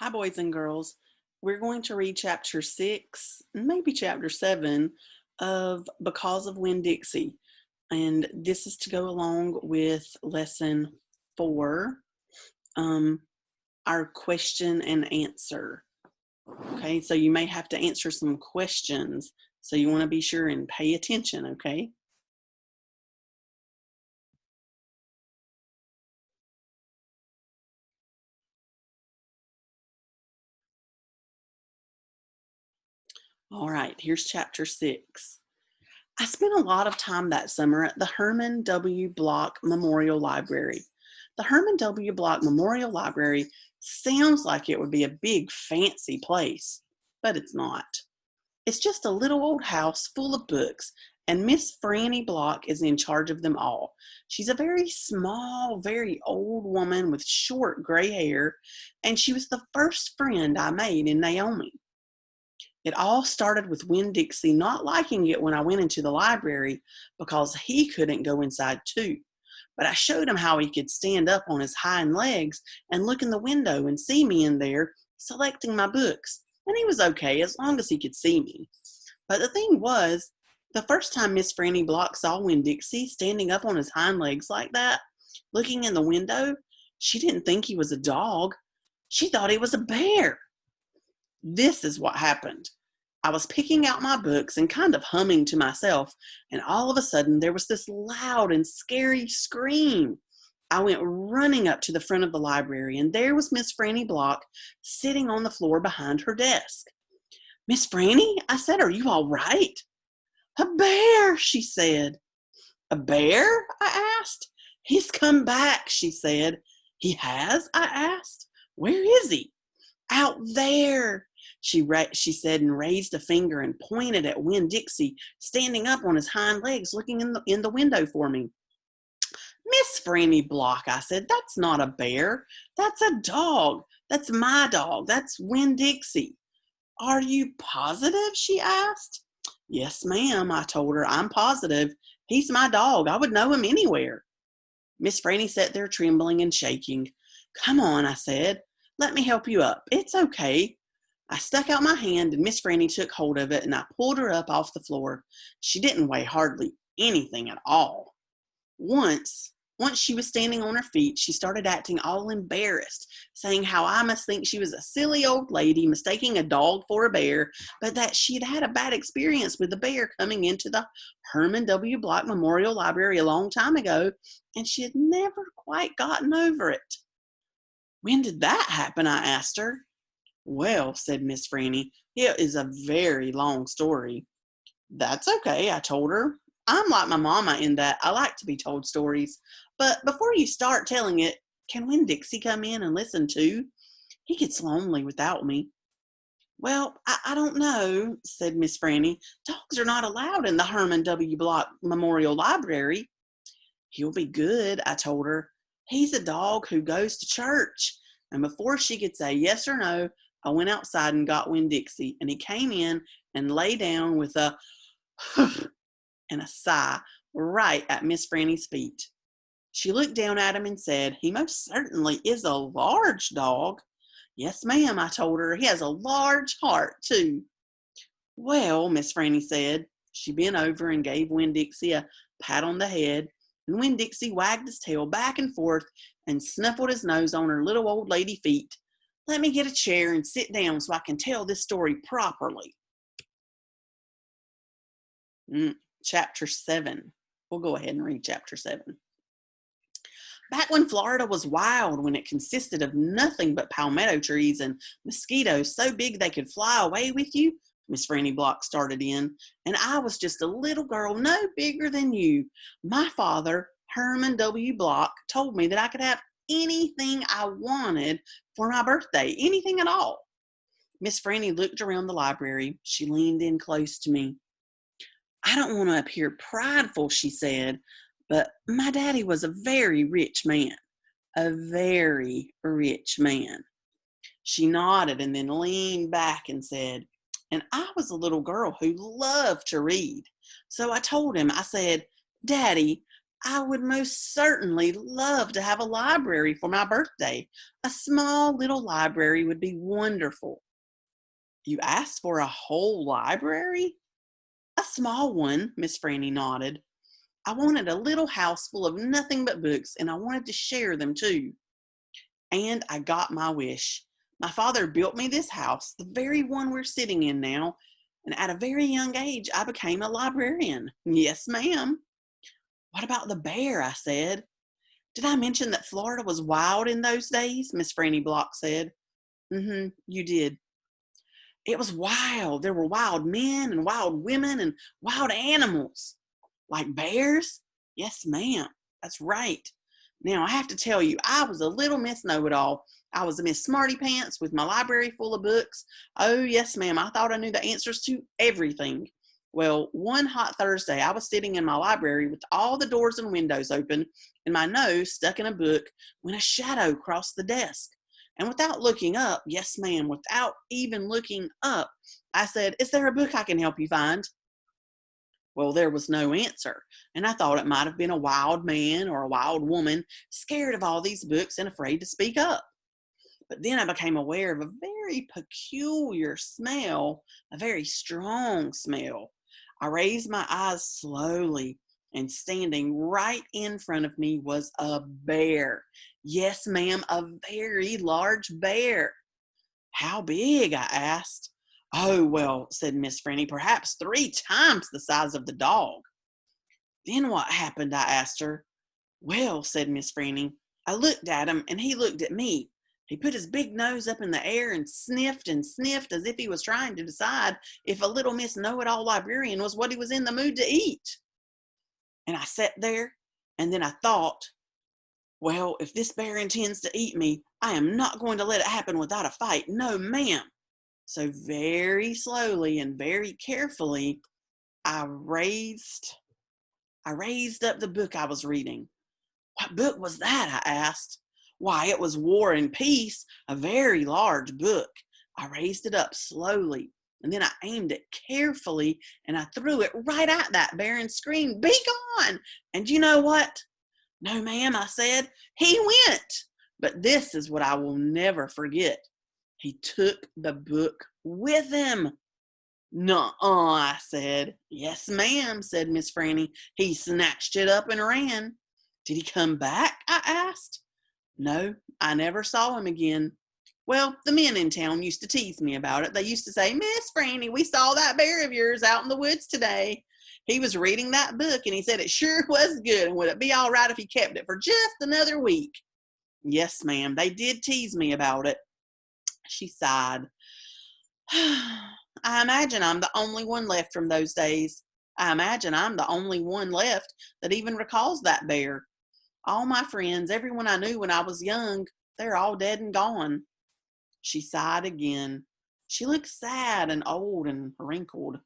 Hi, boys and girls. We're going to read chapter 6, maybe chapter 7 of Because of Winn Dixie. And this is to go along with lesson 4, our question and answer. Okay, so you may have to answer some questions. So you want to be sure and pay attention, okay? All right, here's chapter 6. I spent a lot of time that summer at the Herman W. Block Memorial Library. The Herman W. Block Memorial Library sounds like it would be a big, fancy place, but it's not. It's just a little old house full of books, and Miss Franny Block is in charge of them all. She's a very small, very old woman with short gray hair, and she was the first friend I made in Naomi. It all started with Winn Dixie not liking it when I went into the library because he couldn't go inside too. But I showed him how he could stand up on his hind legs and look in the window and see me in there selecting my books. And he was okay as long as he could see me. But the thing was, the first time Miss Franny Block saw Winn Dixie standing up on his hind legs like that, looking in the window, she didn't think he was a dog. She thought he was a bear. This is what happened. I was picking out my books and kind of humming to myself, and all of a sudden there was this loud and scary scream. I went running up to the front of the library, and there was Miss Franny Block sitting on the floor behind her desk. "Miss Franny," I said, "are you all right?" "A bear," she said. "A bear?" I asked. "He's come back," she said. "He has?" I asked. "Where is he?" "Out there," she said, and raised a finger and pointed at Winn Dixie, standing up on his hind legs, looking in the window for me. "Miss Franny Block," I said, "that's not a bear. That's a dog. That's my dog. That's Winn Dixie." "Are you positive?" she asked. "Yes, ma'am," I told her. "I'm positive. He's my dog. I would know him anywhere." Miss Franny sat there trembling and shaking. "Come on," I said. "Let me help you up. It's okay." I stuck out my hand and Miss Franny took hold of it and I pulled her up off the floor. She didn't weigh hardly anything at all. Once she was standing on her feet, she started acting all embarrassed, saying how I must think she was a silly old lady mistaking a dog for a bear, but that she had had a bad experience with a bear coming into the Herman W. Block Memorial Library a long time ago, and she had never quite gotten over it. "When did that happen?" I asked her. "Well," said Miss Franny, "it is a very long story." "That's okay," I told her. "I'm like my mama in that I like to be told stories. But before you start telling it, can Winn Dixie come in and listen too? He gets lonely without me." "Well, I don't know," said Miss Franny. "Dogs are not allowed in the Herman W. Block Memorial Library." "He'll be good," I told her. "He's a dog who goes to church." And before she could say yes or no, I went outside and got Winn Dixie, and he came in and lay down with a and a sigh right at Miss Franny's feet. She looked down at him and said, "He most certainly is a large dog." "Yes, ma'am," I told her. "He has a large heart, too." "Well," Miss Franny said. She bent over and gave Winn Dixie a pat on the head, and Winn Dixie wagged his tail back and forth and snuffled his nose on her little old lady feet. "Let me get a chair and sit down so I can tell this story properly." Chapter 7. We'll go ahead and read chapter 7. Back when Florida was wild, when it consisted of nothing but palmetto trees and mosquitoes so big they could fly away with you, Miss Franny Block started in, and I was just a little girl no bigger than you. My father, Herman W. Block, told me that I could have anything I wanted for my birthday, anything at all. Miss Franny looked around the library. She leaned in close to me. "I don't want to appear prideful," she said, "but my daddy was a very rich man. A very rich man." She nodded and then leaned back and said, "And I was a little girl who loved to read. So I told him, I said, 'Daddy, I would most certainly love to have a library for my birthday. A small little library would be wonderful. You asked for a whole library? A small one, Miss Franny nodded. I wanted a little house full of nothing but books, and I wanted to share them too. And I got my wish. My father built me this house, the very one we're sitting in now, and at a very young age, I became a librarian. Yes, ma'am. What about the bear? I said. Did I mention that Florida was wild in those days? Miss Franny Block said. You did. It was wild. There were wild men and wild women and wild animals. Like bears? Yes, ma'am. That's right. Now, I have to tell you, I was a little Miss Know-It-All. I was a Miss Smarty Pants with my library full of books. Oh, yes, ma'am. I thought I knew the answers to everything. Well, one hot Thursday, I was sitting in my library with all the doors and windows open and my nose stuck in a book when a shadow crossed the desk. And without looking up, yes, ma'am, without even looking up, I said, "Is there a book I can help you find?" Well, there was no answer, and I thought it might have been a wild man or a wild woman scared of all these books and afraid to speak up. But then I became aware of a very peculiar smell, a very strong smell. I raised my eyes slowly, and standing right in front of me was a bear. Yes, ma'am, a very large bear. How big? I asked. Oh, well, said Miss Franny, perhaps 3 times the size of the dog. Then what happened? I asked her. Well, said Miss Franny, I looked at him and he looked at me. He put his big nose up in the air and sniffed as if he was trying to decide if a little Miss Know-It-All librarian was what he was in the mood to eat. And I sat there, and then I thought, well, if this bear intends to eat me, I am not going to let it happen without a fight. No, ma'am. So very slowly and very carefully, I raised up the book I was reading. What book was that? I asked. Why, it was War and Peace, a very large book. I raised it up slowly, and then I aimed it carefully, and I threw it right at that bear and screamed, "Be gone!" And you know what? No, ma'am, I said. He went. But this is what I will never forget. He took the book with him. "Nuh-uh," I said. "Yes, ma'am," said Miss Franny. "He snatched it up and ran." "Did he come back?" I asked. "No, I never saw him again. Well, the men in town used to tease me about it. They used to say, 'Miss Franny, we saw that bear of yours out in the woods today. He was reading that book and he said it sure was good, and would it be all right if he kept it for just another week?'" "Yes, ma'am, they did tease me about it." She sighed. I imagine I'm the only one left from those days. I imagine I'm the only one left that even recalls that bear. All my friends, everyone I knew when I was young, they're all dead and gone. She sighed again. She looked sad and old and wrinkled.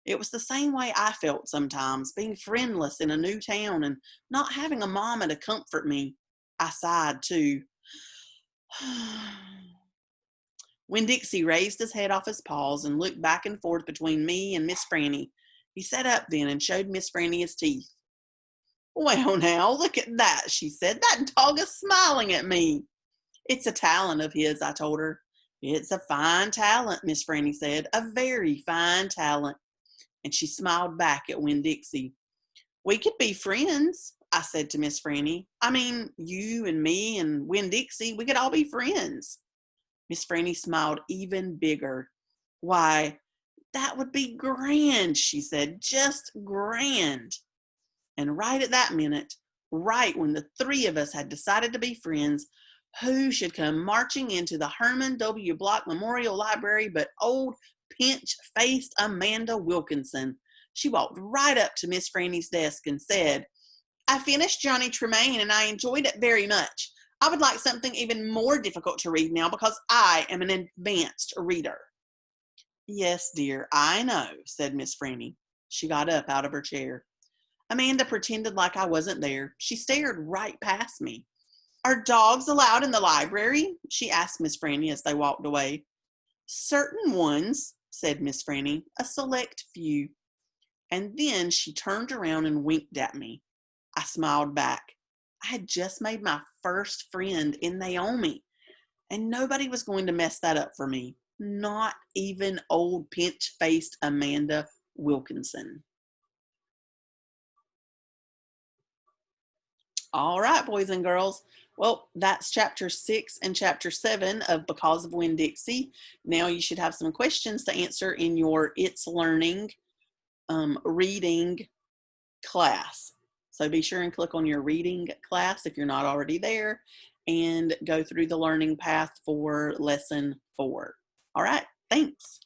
It was the same way I felt sometimes, being friendless in a new town and not having a mama to comfort me. I sighed too. Winn Dixie raised his head off his paws and looked back and forth between me and Miss Franny. He sat up then and showed Miss Franny his teeth. "Well, now, look at that," she said. "That dog is smiling at me." "It's a talent of his," I told her. "It's a fine talent," Miss Franny said. "A very fine talent." And she smiled back at Winn Dixie. "We could be friends," I said to Miss Franny. "I mean, you and me and Winn Dixie, we could all be friends." Miss Franny smiled even bigger. "Why, that would be grand," she said. "Just grand." And right at that minute, right when the three of us had decided to be friends, who should come marching into the Herman W. Block Memorial Library but old pinch-faced Amanda Wilkinson. She walked right up to Miss Franny's desk and said, "I finished Johnny Tremain and I enjoyed it very much. I would like something even more difficult to read now because I am an advanced reader." "Yes, dear, I know," said Miss Franny. She got up out of her chair. Amanda pretended like I wasn't there. She stared right past me. "Are dogs allowed in the library?" she asked Miss Franny as they walked away. "Certain ones," said Miss Franny, "a select few." And then she turned around and winked at me. I smiled back. I had just made my first friend in Naomi, and nobody was going to mess that up for me. Not even old pinch-faced Amanda Wilkinson. All right, boys and girls. Well, that's chapter 6 and chapter 7 of Because of Winn Dixie. Now you should have some questions to answer in your It's Learning reading class. So be sure and click on your reading class if you're not already there and go through the learning path for lesson 4. All right, thanks.